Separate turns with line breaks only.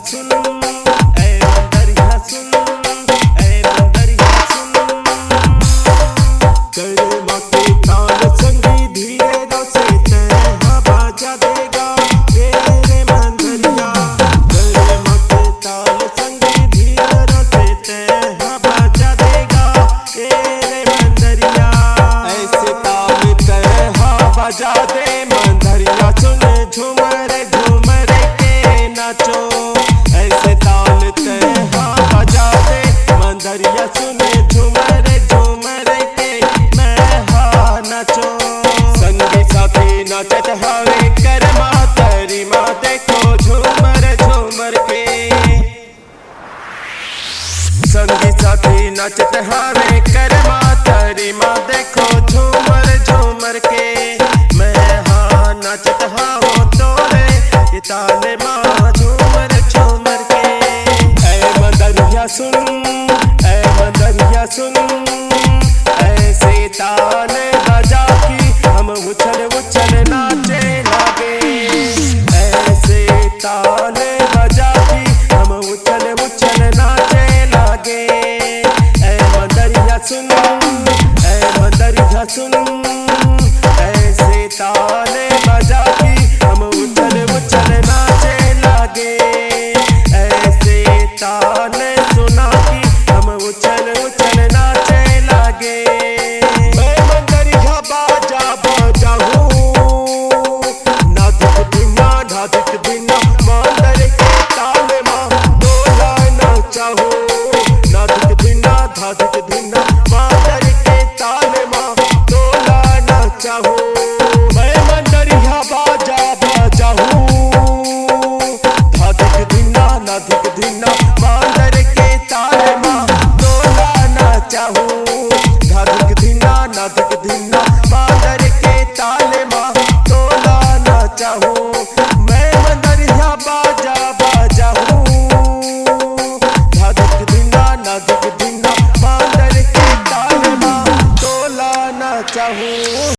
सुन, ऐ मंदरिया सुन, ऐ मंदरिया सुन। गरमा के ताल संगी धीरे से तैहा बाजा देगा रे मंदरिया। गरमा के ताल संगी धीरे से तैहा बाजा देगा रे मंदरिया। ऐसे ताल तैहा बाजा दे मंदरिया सुन, झूमर झूमर के नाचो। ऐसे ताल तैहा बजा दे मंदरिया सुन, झूमर झूमर के मैं नाचो। संगी साथी नाचत हवे करमा तरी माँ देखो झूमर झूमर के। संगी साथी नाचत हवे करमा तरी माँ देखो झूमर झूमर के। मैं नाचत हाओ तोरे ताल माँ झूमर झूमर के। ऐ मंदरिया सुन, ऐ मंदरिया सुन, ऐसे ताल बजा की हम उछल उछल नाचे लागे। ऐसे ताल बजा की हम उछल उछल नाचे लागे। ऐ मंदरिया सुन।